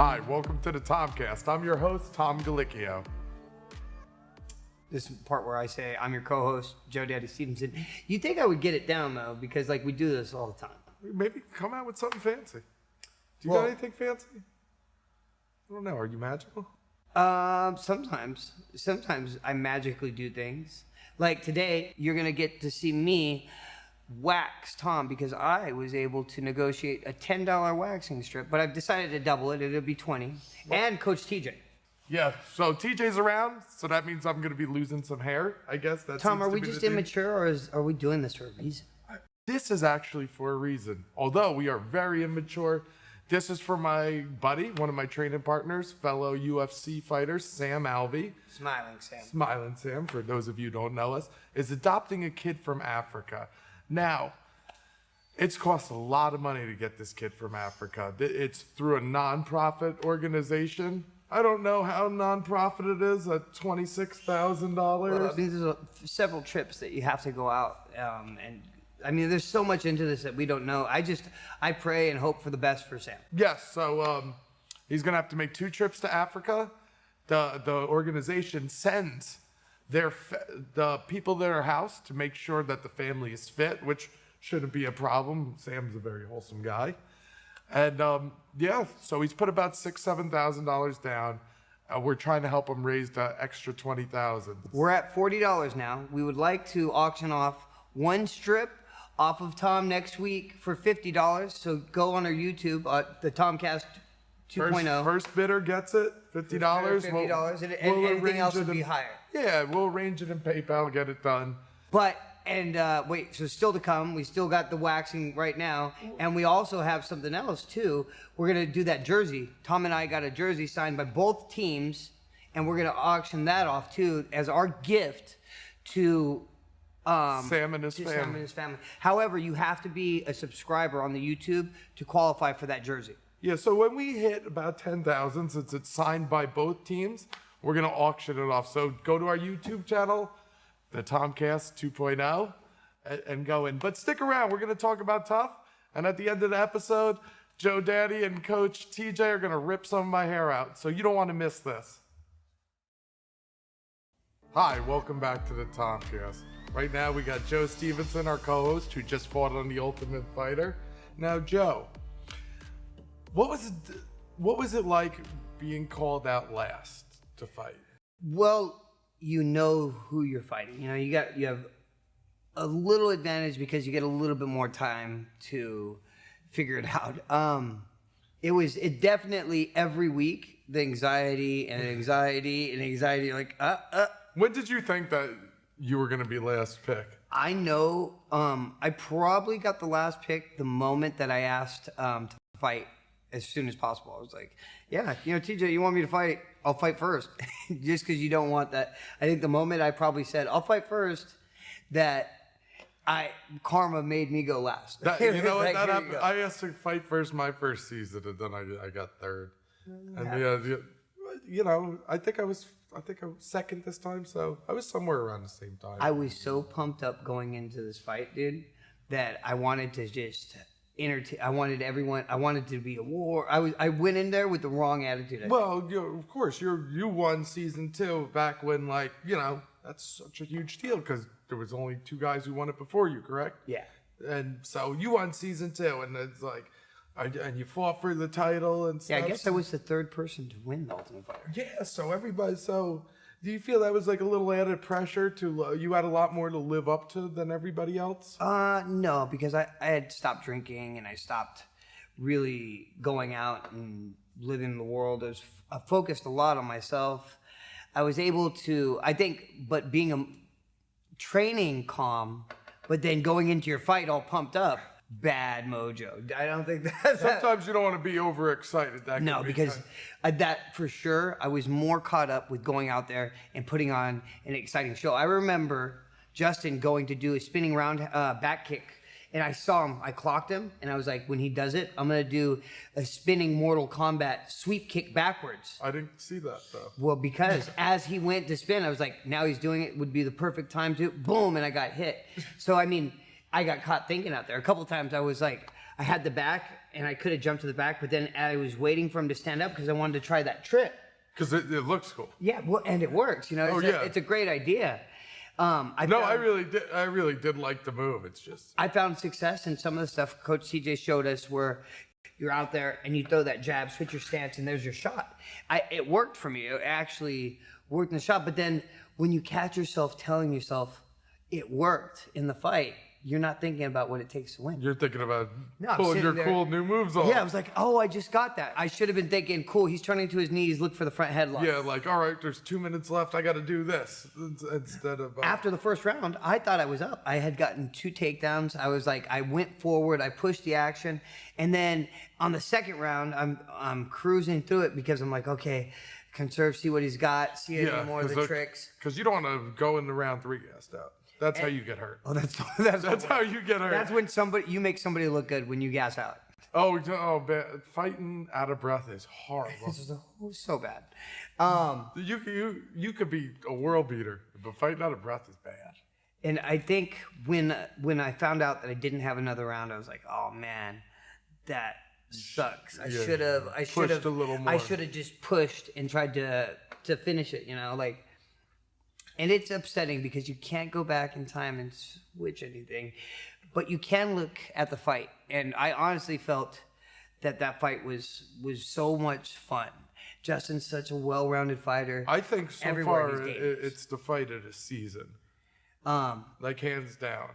Hi, welcome to the Tomcast. I'm your host, Tom Gallicchio. This part where I say I'm your co-host, Joe Daddy Stevenson. You'd think I would get it down though, because like we do this all the time. Maybe come out with something fancy. Do you got anything fancy? I don't know. Are you magical? Sometimes I magically do things. Like today, you're gonna get to see me wax Tom because I was able to negotiate a $10 waxing strip, but I've decided to double it. It'll be 20. What? And Coach TJ. Yeah, so TJ's around, so that means I'm gonna be losing some hair, I guess. Tom, are we just immature, or are we doing this for a reason? This is actually for a reason. Although we are very immature, this is for my buddy, one of my training partners, fellow UFC fighter, Sam Alvey. Smilin Sam, for those of you who don't know us, is adopting a kid from Africa. Now, it's cost a lot of money to get this kid from Africa. It's through a non-profit organization. I don't know how non-profit it is at $26,000. Well, I mean, there's several trips that you have to go out, and I mean, there's so much into this that we don't know. I pray and hope for the best for Sam. Yes, so he's gonna have to make 2 trips to Africa. The organization sends the people at their house to make sure that the family is fit, which shouldn't be a problem. Sam's a very wholesome guy. And yeah, so he's put about $6,000–7,000 down. We're trying to help him raise the extra $20,000. We're at $40 now. We would like to auction off 1 strip off of Tom next week for $50. So go on our YouTube, the Tomcast 2.0. First bidder gets it, $50. $50, and anything else would be higher. Yeah, we'll arrange it in PayPal, get it done. But, wait, so still to come, we still got the waxing right now, and we also have something else too. We're going to do that jersey. Tom and I got a jersey signed by both teams, and we're going to auction that off too as our gift to Sam and his family. However, you have to be a subscriber on the YouTube to qualify for that jersey. Yeah, so when we hit about 10,000, since it's signed by both teams, we're going to auction it off. So go to our YouTube channel, the Tomcast 2.0, and go in. But stick around. We're going to talk about tough. And at the end of the episode, Joe Daddy and Coach TJ are going to rip some of my hair out. So you don't want to miss this. Hi, welcome back to the Tomcast. Right now we got Joe Stevenson, our co-host, who just fought on The Ultimate Fighter. Now, Joe, what was it like being called out last to fight? Well, you know who you're fighting. You know, you have a little advantage because you get a little bit more time to figure it out. It definitely every week, the anxiety, like, When did you think that you were going to be last pick? I know, I probably got the last pick the moment that I asked to fight as soon as possible. I was like, yeah, you know, TJ, you want me to fight? I'll fight first. Just because you don't want that. I think the moment I probably said, I'll fight first, that karma made me go last. You know what, that happened. I asked to fight first my first season, and then I got third. And you know, I think I was second this time, so I was somewhere around the same time. I was so pumped up going into this fight, dude, that I wanted to just I wanted to be a war. I went in there with the wrong attitude. Well, of course, you won season 2 back when, like, you know, that's such a huge deal because there was only 2 guys who won it before you, correct? Yeah. And so you won season 2, and it's like, and you fought for the title and stuff. Yeah, I guess I was the 3rd person to win the Ultimate Fighter. Yeah, so do you feel that was like a little added pressure to, you had a lot more to live up to than everybody else? No, because I had stopped drinking and I stopped really going out and living in the world. I focused a lot on myself. I was able to, I think, but being training calm, but then going into your fight all pumped up, bad mojo. I don't think that. Sometimes you don't want to be overexcited. No, because that for sure, I was more caught up with going out there and putting on an exciting show. I remember Justin going to do a spinning round back kick, and I saw him. I clocked him, and I was like, when he does it, I'm gonna do a spinning Mortal Kombat sweep kick backwards. I didn't see that though. Well, because as he went to spin, I was like, now he's doing it. Would be the perfect time to boom, and I got hit. So I mean, I got caught thinking out there. A couple times I was like, I had the back, and I could have jumped to the back, but then I was waiting for him to stand up because I wanted to try that trick. Because it looks cool. Yeah, well, and it works. You know, it's a great idea. I really did like the move. It's just I found success in some of the stuff Coach CJ showed us where you're out there and you throw that jab, switch your stance, and there's your shot. It worked for me. It actually worked in the shot. But then when you catch yourself telling yourself it worked in the fight, you're not thinking about what it takes to win. You're thinking about pulling your cool new moves off. Yeah, I was like, oh, I just got that. I should have been thinking, cool, he's turning to his knees, look for the front headlock. Yeah, like, all right, there's 2 minutes left. I got to do this instead of... After the first round, I thought I was up. I had gotten 2 takedowns. I was like, I went forward, I pushed the action. And then on the second round, I'm cruising through it because I'm like, okay, conserve, see what he's got, see any more of the tricks. Because you don't want to go in the round 3 gassed out. That's how you get hurt. Oh, that's how you get hurt. That's when you make somebody look good when you gas out. Oh, fighting out of breath is horrible. It's so bad. You could be a world beater, but fighting out of breath is bad. And I think when I found out that I didn't have another round, I was like, oh man, that sucks. I should have pushed a little more. I should have just pushed and tried to finish it. You know, like. And it's upsetting because you can't go back in time and switch anything, but you can look at the fight. And I honestly felt that fight was so much fun. Justin's such a well-rounded fighter. I think so far it's the fight of the season. Like hands down.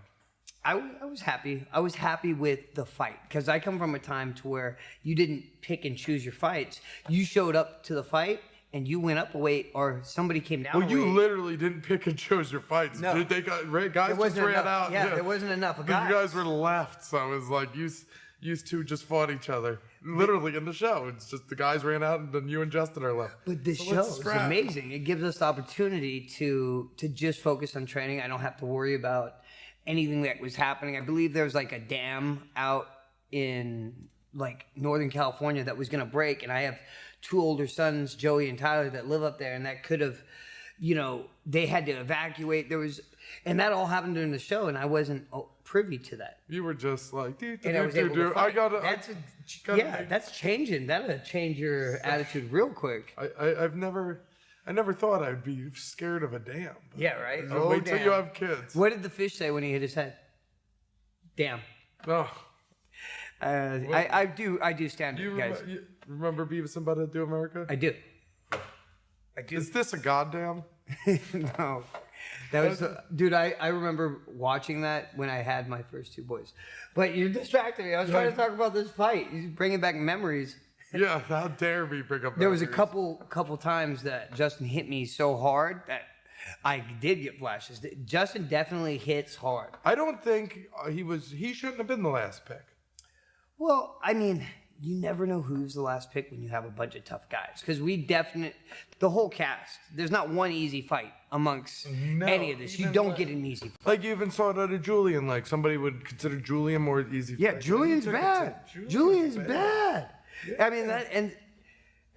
I was happy. I was happy with the fight because I come from a time to where you didn't pick and choose your fights. You showed up to the fight. And you went up a weight, or somebody came down. Well, you literally didn't pick and choose your fights. No, guys just ran out. Yeah, there wasn't enough. You guys were left, so it was like you two just fought each other. Literally in the show, it's just the guys ran out, and then you and Justin are left. But this show is amazing. It gives us the opportunity to just focus on training. I don't have to worry about anything that was happening. I believe there was like a dam out in like Northern California that was going to break, and I have 2 older sons, Joey and Tyler, that live up there, and that could have, they had to evacuate. And that all happened during the show, and I wasn't privy to that. You were just like, that's changing. That'll change your attitude real quick. I never thought I'd be scared of a dam. Yeah, right. Wait till you have kids. What did the fish say when he hit his head? Damn. Oh. I do stand up, guys. You remember Beavis and Butthead Do America? I do. Is this a goddamn? No. That was, dude, I remember watching that when I had my first 2 boys. But you distracted me. I was trying to talk about this fight. You're bringing back memories. Yeah, how dare me bring up memories. There was a couple times that Justin hit me so hard that I did get flashes. Justin definitely hits hard. I don't think he shouldn't have been the last pick. Well, I mean, you never know who's the last pick when you have a bunch of tough guys. Because the whole cast, there's not one easy fight amongst any of this. You don't get an easy fight. Like you even saw it out of Julian. Like somebody would consider Julian more easy. Yeah, fight. Julian's bad. Julian's bad. Yeah. I mean,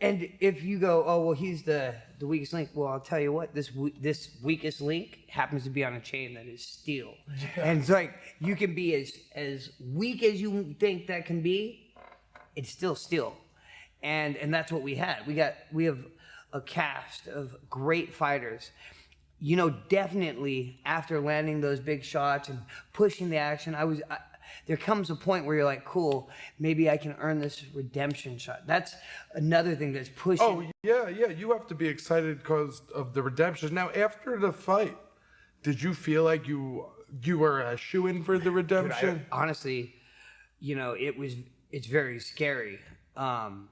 and if you go, oh, well, he's the weakest link. Well, I'll tell you what, this weakest link happens to be on a chain that is steel. Yeah. And it's like, you can be as weak as you think that can be, it's still steel. And that's what we had. We have a cast of great fighters. Definitely after landing those big shots and pushing the action, there comes a point where you're like, cool, maybe I can earn this redemption shot. That's another thing that's pushing. Oh, yeah. You have to be excited because of the redemption. Now, after the fight, did you feel like you were a shoo-in for the redemption? Dude, honestly, it's very scary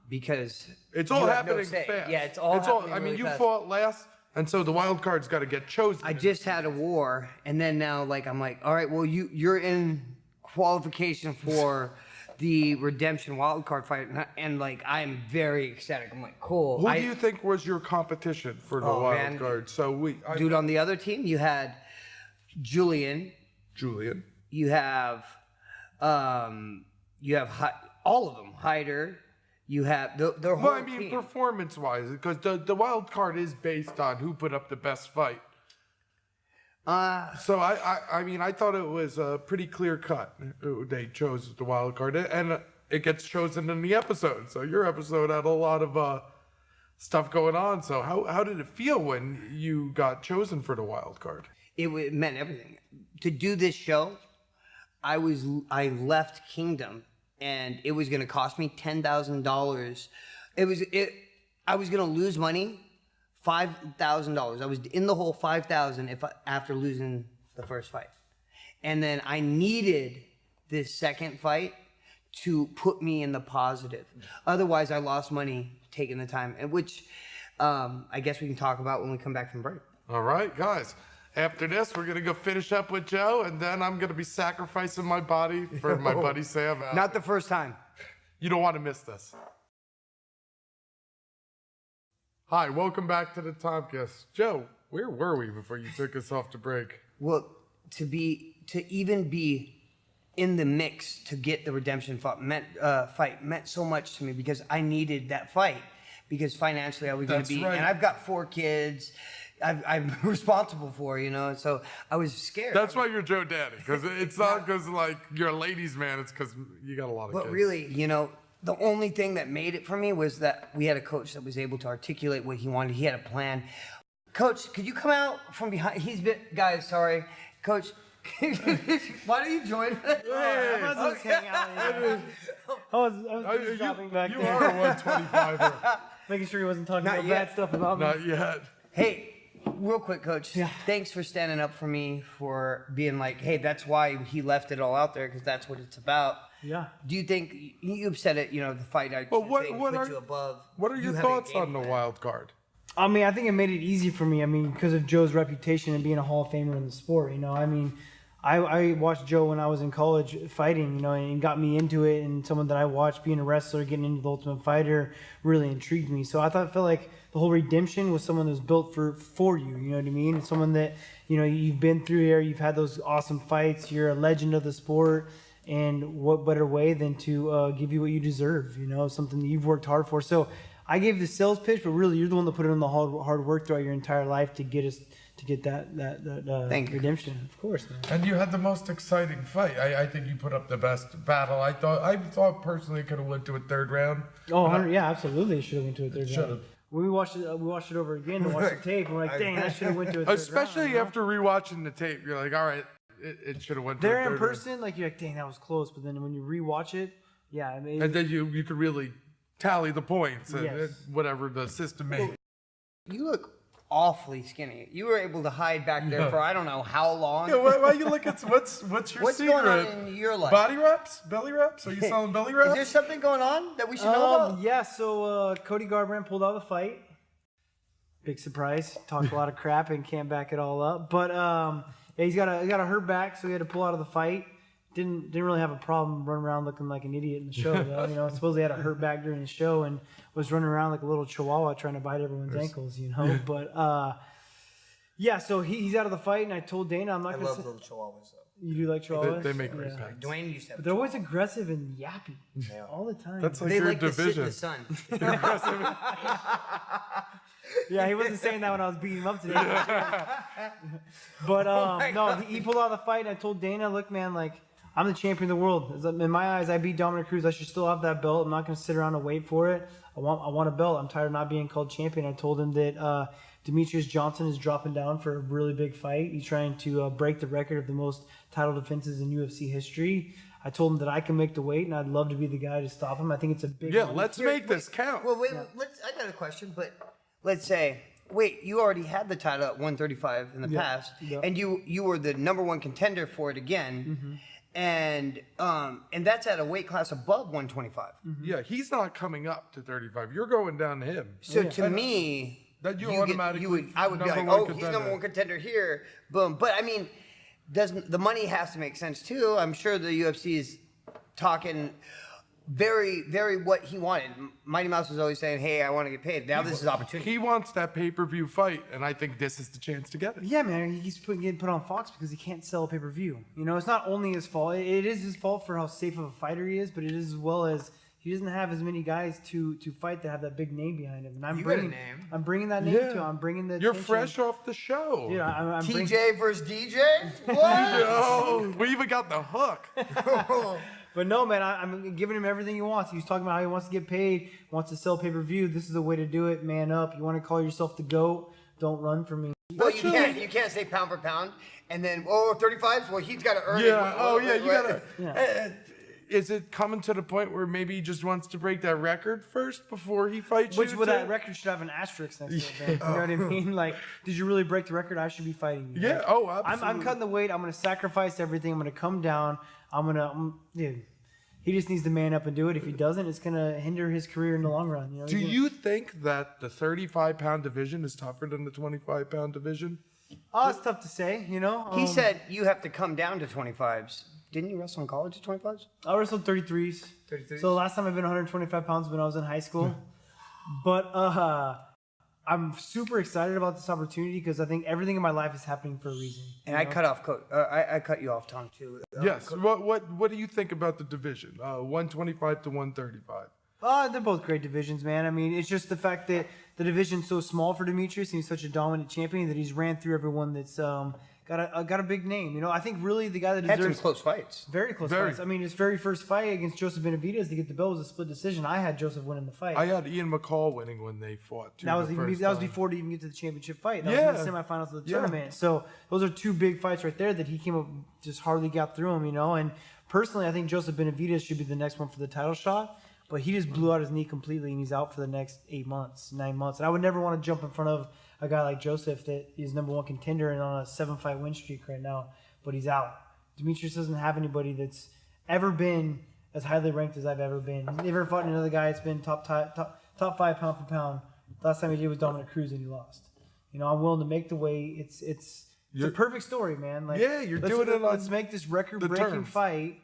because it's all happening fast. Yeah, it's all happening I mean, really you fast. Fought last, and so the wild card's got to get chosen. I just had a war, and then now, I'm like, all right, well, you're in qualification for the redemption wildcard fight, and I'm very ecstatic. I'm like, cool. Who do you think was your competition for the wild card? So dude, on the other team, you had Julian. You have all of them. Hyder. You have the whole team. Performance-wise, because the wild card is based on who put up the best fight. So I mean, I thought it was a pretty clear cut. They chose the wild card, and it gets chosen in the episode. So your episode had a lot of stuff going on. So how did it feel when you got chosen for the wild card? It meant everything. To do this show, I left Kingdom, and it was going to cost me $10,000. I was going to lose money, $5,000. I was in the hole $5,000 after losing the first fight, and then I needed this second fight to put me in the positive. Otherwise, I lost money taking the time, and which I guess we can talk about when we come back from break. All right, guys. After this, we're gonna go finish up with Joe, and then I'm gonna be sacrificing my body for my buddy Sam. Not the first time. You don't want to miss this. Hi, welcome back to the Tomcast. Joe, where were we before you took us off to break? Well, to even be in the mix to get the redemption fight meant so much to me, because I needed that fight, because financially I was going to be, and I've got 4 kids. I'm responsible for, so I was scared. That's why you're Joe Daddy, because it's not because like you're a ladies' man. It's because you got a lot of kids. But really, the only thing that made it for me was that we had a coach that was able to articulate what he wanted. He had a plan. Coach, could you come out from behind? Guys, sorry, Coach. Why don't you join us? I was just hanging out here. I was just dropping back there. You are a 125er. Making sure he wasn't talking about bad stuff about me. Not yet. Hey, real quick, Coach. Yeah. Thanks for standing up for me, for being like, hey, that's why he left it all out there, because that's what it's about. Yeah. Do you think, you've said it, the fight I Well, put you above. What are your thoughts on the wild card? I mean, I think it made it easy for me. I mean, because of Joe's reputation and being a Hall of Famer in the sport, I mean, I watched Joe when I was in college fighting, and got me into it. And someone that I watched being a wrestler, getting into the Ultimate Fighter, really intrigued me. So I felt like the whole redemption was someone that was built for you. You know what I mean? It's someone that you've been through here, you've had those awesome fights, you're a legend of the sport, and what better way than to give you what you deserve? Something that you've worked hard for. So I gave the sales pitch, but really you're the one that put in the hard work throughout your entire life to get that redemption. Of course, man. And you had the most exciting fight. I think you put up the best battle. I thought personally it could have went to a third round. Oh, yeah, absolutely. It should have went to a third round. Have. When we watched it over again to watch the tape, and we're like, dang, that should have went to a third Especially round. after rewatching the tape, you're like, all right, it should have went to a third round. There in person, like, you're like, dang, that was close. But then when you rewatch it, yeah. I mean, and then you could really tally the points and Yes. whatever the system made. You look awfully skinny. You were able to hide back there for I don't know how long. Yeah, why you look at what's your What's secret? going on in your life? Body reps? Belly reps? Are you selling belly reps? Is there something going on that we should know about? Yeah, so Cody Garbrandt pulled out the fight. Big surprise. Talked a lot of crap and can't back it all up. But yeah, he's got a hurt back, so he had to pull out of the fight. Didn't really have a problem running around looking like an idiot in the show, though. Supposedly had a hurt back during the show and was running around like a little chihuahua trying to bite everyone's ankles, But yeah, so he's out of the fight, and I told Dana I'm not going to. I love little chihuahuas, though. You do like chihuahuas? They make great pets. Dwayne used to have But they're always aggressive and yappy all the time. That's like They your like division. to sit in the sun. Yeah, he wasn't saying that when I was beating him up today. But no, he pulled out of the fight, and I told Dana, look, man, like, I'm the champion of the world. In my eyes, I beat Dominic Cruz. I should still have that belt. I'm not going to sit around and wait for it. I want a belt. I'm tired of not being called champion. I told him that Demetrius Johnson is dropping down for a really big fight. He's trying to break the record of the most title defenses in UFC history. I told him that I can make the weight, and I'd love to be the guy to stop him. I think it's a big Yeah, money. let's make this count. Well, wait, I got a question, but let's say, you already had the title at 135 in the past, and you were the number one contender for it again. Mm-hmm. And that's at a weight class above 125. Mm-hmm. Yeah, he's not coming up to 35. You're going down to him. So to me, that you I would be like, oh, he's number one contender here. Boom. But I mean, the money has to make sense too. I'm sure the UFC is talking very, very what he wanted. Mighty Mouse was always saying, hey, I want to get paid. Now this is opportunity. He wants that pay-per-view fight, and I think this is the chance to get it. Yeah, man, he's getting put on Fox because he can't sell a pay-per-view. It's not only his fault. It is his fault for how safe of a fighter he is, but it is as well as he doesn't have as many guys to fight that have that big name behind him. And I'm You bringing got a name. I'm bringing that name to him. I'm bringing the You're attention. fresh off the show. Dude, I'm TJ versus DJ? What? Oh, we even got the hook. But no, man, I'm giving him everything he wants. He was talking about how he wants to get paid, wants to sell pay-per-view. This is the way to do it. Man up. You want to call yourself the GOAT? Don't run from me. Well, you can't say pound for pound, and then 35s. Well, he's got to earn it. Yeah. Oh, yeah. You gotta. Yeah. Is it coming to the point where maybe he just wants to break that record first before he fights Which you? with that record should have an asterisk next to it. Man. You know what I mean? Like, did you really break the record? I should be fighting you. Yeah. Like, Oh, absolutely. I'm cutting the weight. I'm going to sacrifice everything. I'm going to come down. Dude. He just needs to man up and do it. If he doesn't, it's going to hinder his career in the long run. You know? Do you think that the 35-pound division is tougher than the 25-pound division? Oh, it's tough to say. You know. He said you have to come down to 25s. Didn't you wrestle in college at 25s? I wrestled 33s. 33s. So the last time I've been 125 pounds when I was in high school. But I'm super excited about this opportunity because I think everything in my life is happening for a reason. And I cut you off, Tom, too. Yes. What do you think about the division? 125 to 135. They're both great divisions, man. I mean, it's just the fact that the division's so small for Demetrius and he's such a dominant champion that he's ran through everyone that's got a big name. You know, I think really the guy that Had deserves some close fights. very close fights. I mean, his very first fight against Joseph Benavidez to get the belt was a split decision. I had Joseph winning the fight. I had Ian McCall winning when they fought. Too, That was the before to even get to the championship fight. That was in the semifinals of the tournament. So those are two big fights right there that he came up just hardly got through him, you know. And personally, I think Joseph Benavidez should be the next one for the title shot. But he just blew out his knee completely, and he's out for the next 9 months. And I would never want to jump in front of a guy like Joseph that is number one contender and on a 7-fight win streak right now. But he's out. Demetrius doesn't have anybody that's ever been as highly ranked as I've ever been. He's never fought another guy that's been top 5 pound for pound. Last time he did was Dominic Cruz, and he lost. You know, I'm willing to make the weight. It's a perfect story, man. Like, let's make this record-breaking fight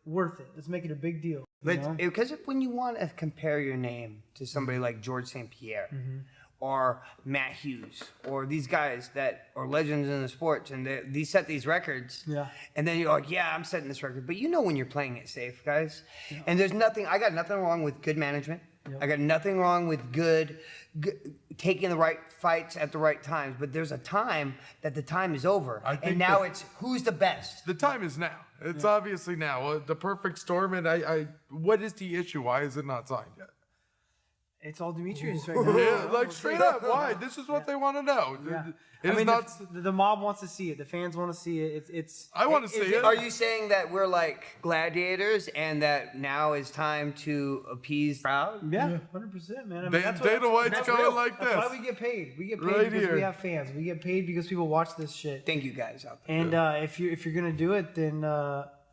Worth it. Let's make it a big deal. Because when you want to compare your name to somebody like George St. Pierre or Matt Hughes or these guys that are legends in the sports and they set these records, and then you're like, yeah, I'm setting this record. But you know when you're playing it safe, guys. Yeah. And I got nothing wrong with good management. Yep. I got nothing wrong with good taking the right fights at the right times. But there's a time that the time is over. And now it's who's the best. The time is now. It's obviously now. The perfect storm. And what is the issue? Why is it not signed yet? It's all Demetrius right now. Yeah, like straight up. Why? This is what they want to know. Yeah. The mob wants to see it. The fans want to see it. I want to see it. Are you saying that we're like gladiators and that now is time to appease the crowd? Yeah, 100%, man. I mean, Dana White's going like this. That's why we get paid. We get paid because we have fans. We get paid because people watch this shit. Thank you guys out there. And if you're gonna do it, then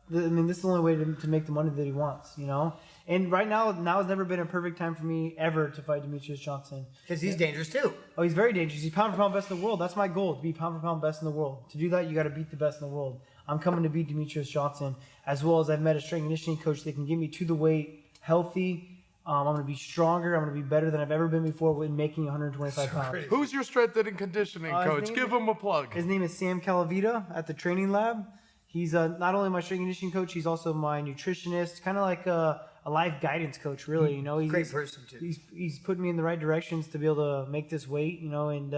this is the only way to make the money that he wants, you know. And right now has never been a perfect time for me ever to fight Demetrius Johnson. Because he's dangerous too. Oh, he's very dangerous. He's pound for pound best in the world. That's my goal, to be pound for pound best in the world. To do that, you got to beat the best in the world. I'm coming to beat Demetrius Johnson, as well as I've met a strength and conditioning coach that can get me to the weight healthy. I'm going to be stronger. I'm going to be better than I've ever been before with making 125 pounds. Who's your strength and conditioning coach? Give him a plug. His name is Sam Calavita at the training lab. He's not only my strength and conditioning coach, he's also my nutritionist, kind of like a life guidance coach, really. You know, he's great person too. He's putting me in the right directions to be able to make this weight, you know, and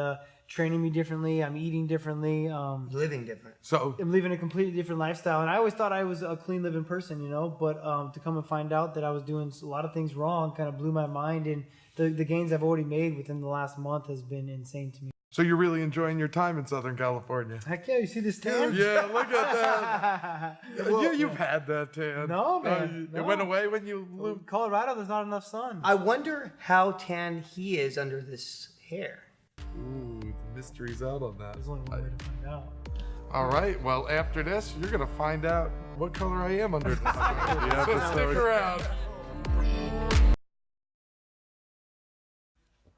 training me differently. I'm eating differently. Living different. So I'm living a completely different lifestyle. And I always thought I was a clean living person, you know, but to come and find out that I was doing a lot of things wrong kind of blew my mind. And the gains I've already made within the last month has been insane to me. So you're really enjoying your time in Southern California? Heck yeah, you see this tan? Yeah, look at that. You've had that tan. No, man. It went away when you lived. Colorado, there's not enough sun. I wonder how tan he is under this hair. Ooh, the mystery's out on that. There's only one way to find out. All right, well, after this, you're going to find out what color I am under this. So stick around.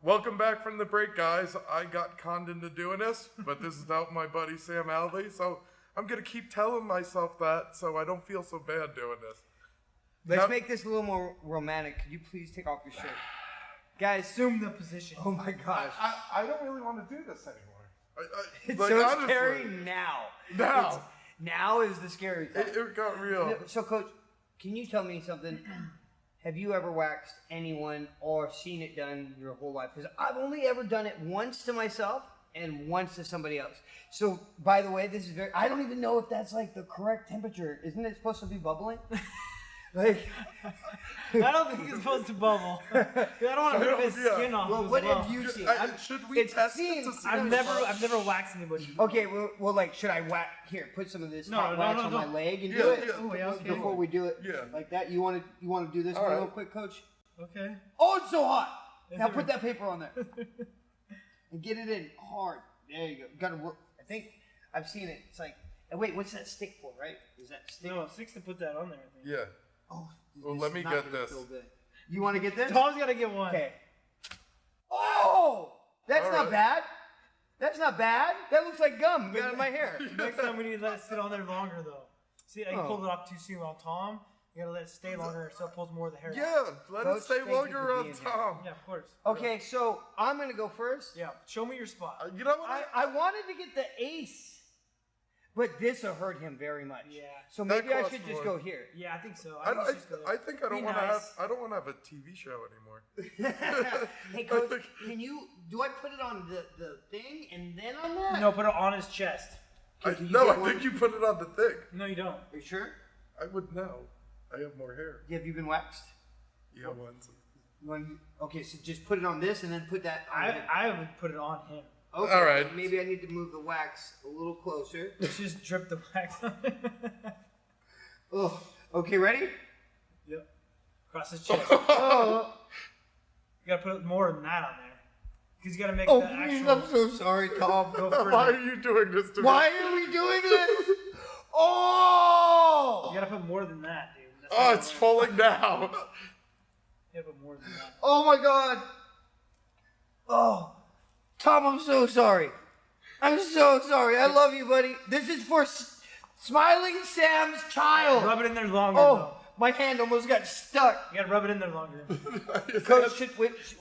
Welcome back from the break, guys. I got conned into doing this, but this is to help my buddy Sam Alvey, so I'm going to keep telling myself that so I don't feel so bad doing this. Let's make this a little more romantic. Could you please take off your shirt? Guys, Assume the position. oh my gosh. I don't really want to do this anymore. It's like, so honestly, scary now. Now is the scary time. It got real. So, Coach, can you tell me something? have you ever waxed anyone or seen it done your whole life? Because I've only ever done it once to myself and once to somebody else. So, by the way, this is I don't even know if that's like the correct temperature. Isn't it supposed to be bubbling? Like, I don't think it's supposed to bubble. I don't want to rip his skin off. well, what have you seen? Should we test it to see? I've never waxed anybody before. Okay, well, like, should I here? Put some of this hot wax on my leg and do it before we do it. Yeah. Like that. You want to do this one real quick, Coach? Okay. Oh, it's so hot. Now put that paper on there and get it in hard. There you go. Got to work. I think I've seen it. It's like, wait, what's that stick for? Right? Is that stick? No, sticks to put that on there. I think. Yeah. Oh, well, let me get this. You want to get this? Tom's got to get one. Okay. Oh, that's not bad. That's not bad. That looks like gum got in my hair. Next time we need to let it sit on there longer, though. See, I pulled it off too soon on Tom. You gotta let it stay longer so it pulls more of the hair. Yeah, let Coach, it stay thank you longer for on being Tom. Yeah, of course. Okay, so I'm gonna go first. Yeah, show me your spot. You know what? I wanted to get the ace, but this will hurt him very much. Yeah. So maybe I costs should just more. go here. Yeah, I think so. I think it's just good. think I don't Be want to nice. have. I don't want to have a TV show anymore. Hey, Coach, do I put it on the thing and then on that? No, put it on his chest. I can you no, get I one? think you put it on the thing. No, you don't. Are you sure? I would know. I have more hair. Have you been waxed? Yeah, once. Okay, so just put it on this and then put that on him. I would put it on him. Okay, all right. Maybe I need to move the wax a little closer. Let's just drip the wax on it. Oh, okay, ready? Yep. Across his chest. Oh, You gotta put more than that on there. Because you gotta make oh, the please, actual. I'm so sorry, Tom. Go Why further. are you doing this to me? Why are we doing this? Oh! You gotta put more than that, dude. That's Oh, not it's right. falling down. You gotta put more than that. Oh my God! Oh, Tom, I'm so sorry. I'm so sorry. I love you, buddy. This is for Smiling Sam's child. Rub it in there longer, Oh, though. my hand almost got stuck. You gotta rub it in there longer. Coach,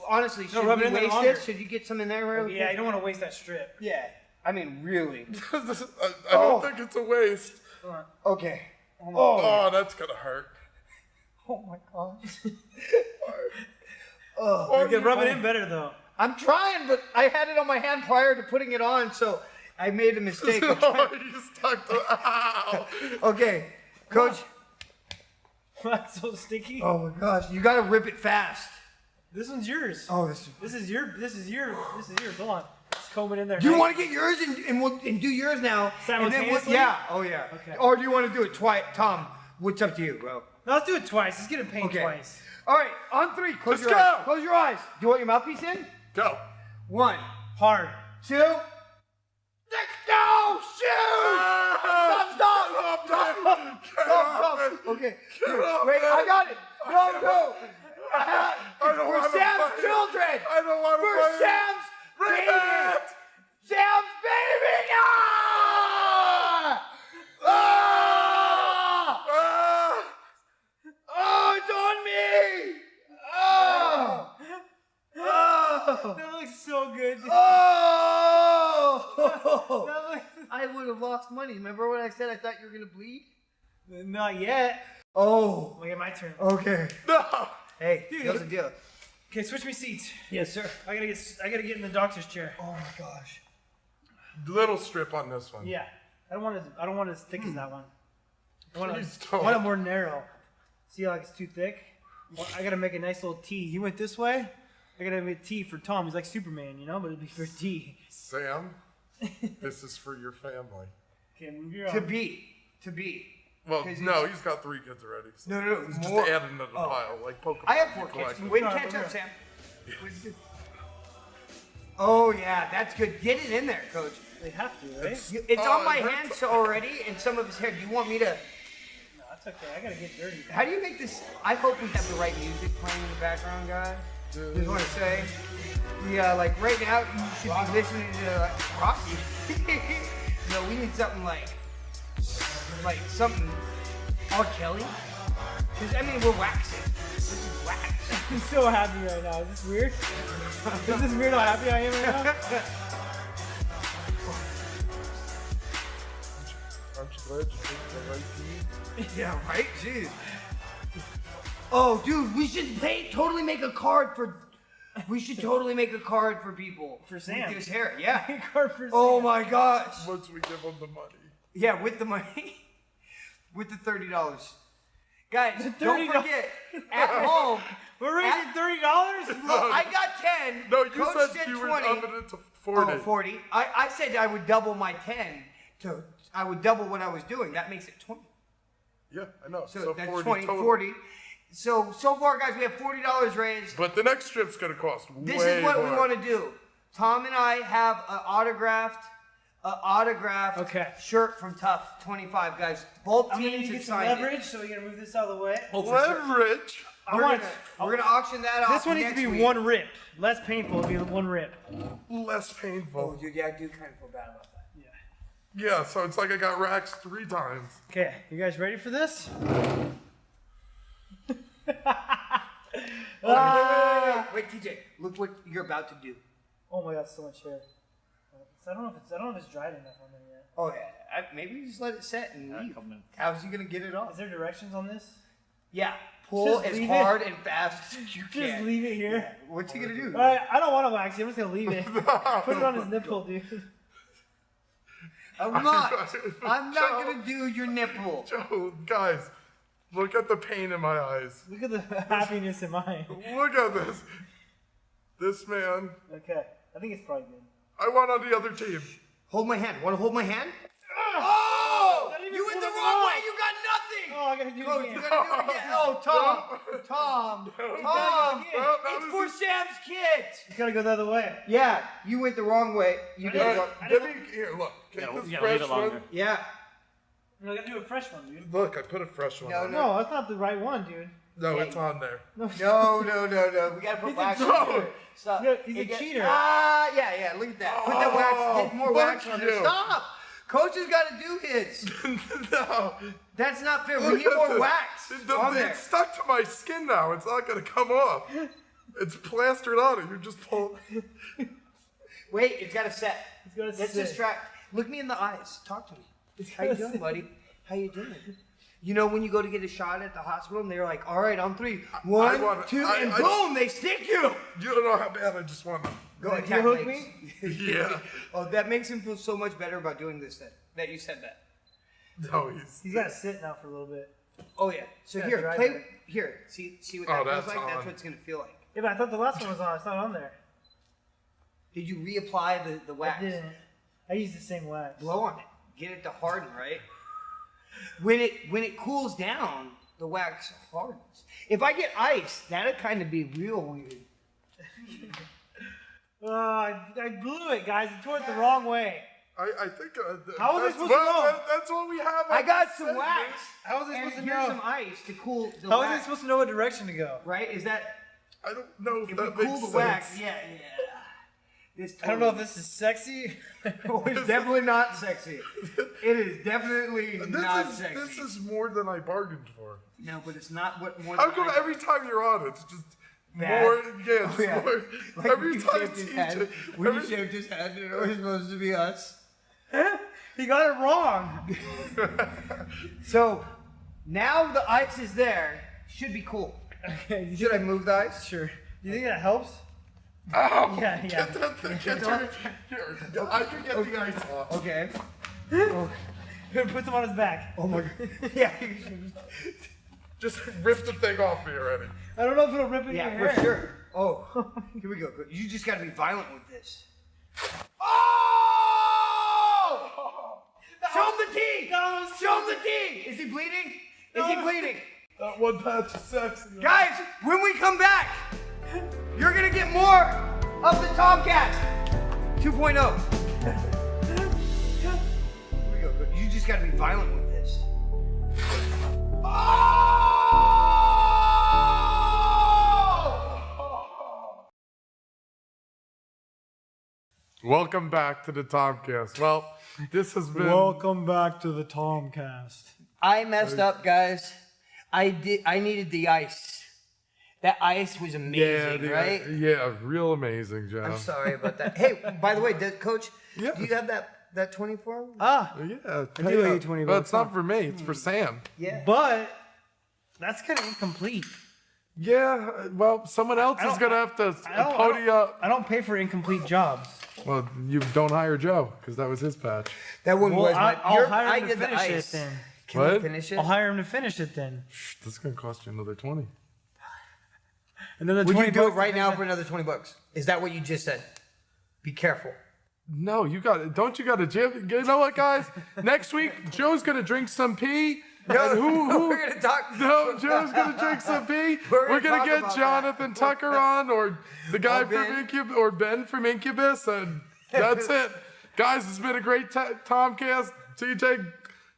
honestly, should rub it we in there waste longer. this? Should you get some in there? Real Yeah, quick? you don't want to waste that strip. Yeah. I mean, really. I don't think it's a waste. Come on. Okay. Oh, that's gonna hurt. Oh my gosh. You can rub it in better, though. I'm trying, but I had it on my hand prior to putting it on, so I made a mistake. Oh, you stuck the. Ow. Okay, Coach. That's so sticky. Oh my gosh, you gotta rip it fast. This one's yours. Oh, This is yours. Hold on. Let's comb it in there. Do you want to get yours and do yours now? Simultaneously? Yeah. Oh yeah. Okay. Or do you want to do it twice, Tom? What's up to you, bro? No, let's do it twice. Let's get it paint Okay. twice. All right, on three. Close Let's your eyes. go. Close your eyes. Do you want your mouthpiece in? Go. 1, Hard. 2. Let's go! Shoot! Stop! Okay. Here, wait, I got it. Go. For Sam's children. I don't want to For play. Sam's baby. it. Sam's baby. Ah! Ah! Ah! Oh, it's on me. Oh! Oh! That looks so good. Oh! That looks... I would have lost money. Remember when I said I thought you were gonna bleed? Not yet. Oh. Okay, my turn. Okay. No. Hey, Dude. here's the deal. Okay, switch me seats. Yes, sir. I gotta get in the doctor's chair. Oh my gosh. Little strip on this one. Yeah. I don't want it as thick as that one. I want Please it, don't. I want it more narrow. See how it's too thick? Well, I gotta make a nice little T. He went this way. I gotta make a T for Tom. He's like Superman, you know, but it'd be for T. Sam, this is for your family. Okay, move your To arm. be. Well, 'Cause no, he's got 3 kids already. So No. He's just More. adding to the pile, like Pokemon. I have 4 kids. collection. Way to No, catch no, up, no. Sam. Oh yeah, that's good. Get it in there, Coach. They have to, right? It's- It's Oh, on my it hurts. hands already, and some of his hair. Do you want me to? No, that's okay. I gotta get dirty. How do you make this? I hope we have the right music playing in the background, guys. Just want to say, yeah, like right now you should be listening to Rocky. No, we need something like something R. Kelly. Because I mean, we're waxing. This is wax. I'm so happy right now. Is this weird? Is this weird how happy I am right now? Aren't you glad you picked the right team? Yeah, right. Jeez. Oh, dude, we should totally make a card for. We should totally make a card for people For Sam. with his hair. Yeah. Card for Oh Sam. my gosh. Once we give them the money. Yeah, with the money, with the $30. Guys, $30. don't forget at home. We're raising $30. Look, I got 10. No, you Coach said did you were 20. upping it to 40. Oh, 40. I said I would double my 10 to. I would double what I was doing. That makes it 20. Yeah, I know. So that's 40 20, total. 40. So far, guys, we have $40 raised. But the next strip's going to cost This way is what more. we want to do. Tom and I have an autographed Okay. shirt from Tough 25, guys. Both I'm gonna teams need to have get some signed leverage, so we're gonna move this out of the way. Oh, for sure. Leverage? We're gonna auction that off. This one needs to next be week. one rip. Less painful to be one rip. Less Oh, painful. dude, yeah, I do kind of feel bad about that. Yeah, so it's like I got racks 3 times. Okay, you guys ready for this? Wait, TJ, look what you're about to do. Oh my god, so much hair. I don't know if it's dried enough on there yet. Oh yeah, maybe you just let it set and leave. How's he gonna get it off? Is there directions on this? Yeah, pull Just as leave hard it. and fast as you Just can. leave it here. Yeah. What's he gonna do? Alright, I don't want to wax it. I'm just gonna leave it. Put it on his nipple, dude. I'm not gonna do your nipple. Joe, guys, look at the pain in my eyes. Look at the happiness in mine. Look at this. This man. Okay, I think it's probably good. I want on the other team. Hold my hand. Want to hold my hand? Oh! Not even You went the pulled it wrong off. way. You got nothing. Oh, I gotta do Coach, it you again. gotta do it again. Oh, Tom. Well, that It's was for it. Sam's kids. You gotta go the other way. Yeah, you went the wrong way. You did it wrong. Give me, here, look. Take Yeah, this you gotta leave fresh it longer. one. Yeah. No, I gotta do a fresh one, dude. Look, I put a fresh one No, on. No, that's not the right one, dude. No, it's on there. No. We gotta put He's a wax cheater. on it. Stop. He's a cheater. Ah, yeah. Look at that. Put that wax. Get more fuck wax on there. you. Stop. Coach has got to do his. No. That's not fair. We Look need at more this. wax on there. It's stuck to my skin now. It's not going to come off. It's plastered on it. You just pull. Wait, it's got to set. It's gotta Let's sit. distract. Look me in the eyes. Talk to me. How you doing, buddy? How you doing? You know when you go to get a shot at the hospital and they're like, all right, on 3. 1, 2, and boom, they stick you. You don't know how bad I just want to. Go You attack hook legs. Yeah. Oh, that makes him feel so much better about doing this then. That you said that. No, He's gotta sit now for a little bit. Oh yeah. So Yeah, here, dry play it. here. See what Oh, that feels that's like? That's on. what it's gonna feel like. Yeah, but I thought the last one was on. It's not on there. Did you reapply the I wax? didn't. I used the same wax. Blow on it. Get it to harden, right? When it cools down, the wax hardens. If I get ice, that'd kind of be real weird. I blew it, guys. I tore it the wrong way. I think. How was I that's, supposed to know? That's what we have. I on got this some segment. wax. How was I And supposed to here's know? some ice to cool the How was I wax. supposed to know what direction to go? Right? Is that I don't know if if that we makes cool the sense. wax? Yeah. This I don't know if this is sexy. Oh, it's definitely not sexy. It is definitely not sexy. This is more than I bargained for. No, but it's not what more. How than come I- every time you're on, it's just Bad? more? Yeah, just Oh, yeah. more. Like every when he time shaved his head. TJ. When he every- shaved his head, it was supposed to be us. He got it wrong. So now the ice is there. Should be cool. Okay, Should I move the ice? Sure. Do you think that helps? Ow! Yeah. Get that thing. Get that. Here, I can get the ice off. Okay. Puts him on his back. Oh my god. Yeah. Just rip the thing off me already. I don't know if it'll rip in your Yeah, hair. for sure. Oh, here we go. You just got to be violent with this. Oh! Show him the tea! No, Show him the tea! Is he bleeding? Is he bleeding? That one patch is sexy. Guys, when we come back, you're gonna get more of the Tomcats 2.0. Here we go. You just gotta be violent with this. Oh! Welcome back to the Tomcast. Well, this has been. Welcome back to the Tomcast. I messed up, guys. I needed the ice. That ice was amazing, right? Yeah, real amazing, Joe. I'm sorry about that. Hey, by the way, Coach, Yeah. do you have that 24? Ah, Yeah, I do owe you 20 But bucks, it's not for me. It's for Sam. Yeah. but that's kind of incomplete. Yeah, well, someone else is going to have to pony up. I don't pay for incomplete jobs. Well, you don't hire Joe because that was his patch. That one was my. I'll hire him I to did the finish it ice. then. Can What? we finish it? I'll hire him to finish it then. This is going to cost you another 20. And then the Would 20 you do it bucks to right finish now it? for another $20? Is that what you just said? Be careful. No, you got it. Don't you got to jam? You know what, guys? Next week, Joe's going to drink some pee. And who? We're gonna talk. No, Joe's going to drink some pee. We're We're gonna going to talk get about Jonathan Tucker on or the guy from Ben. Incubus or Ben from Incubus. And that's it. Guys, it's been a great Tomcast. TJ,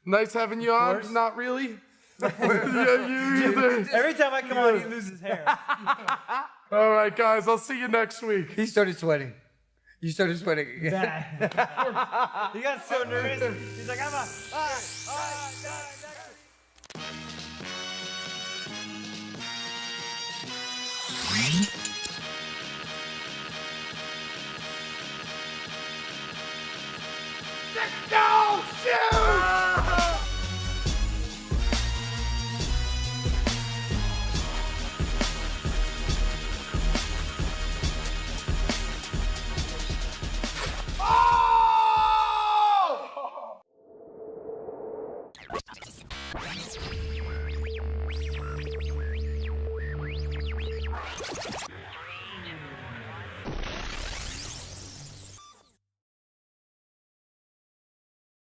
nice having you on. course. Not really. Yeah, you either. Every time I come on, he loses hair. All right, guys. I'll see you next week. He started sweating. You started sweating again. Bad. He got so nervous. He's like, I'm a. All right.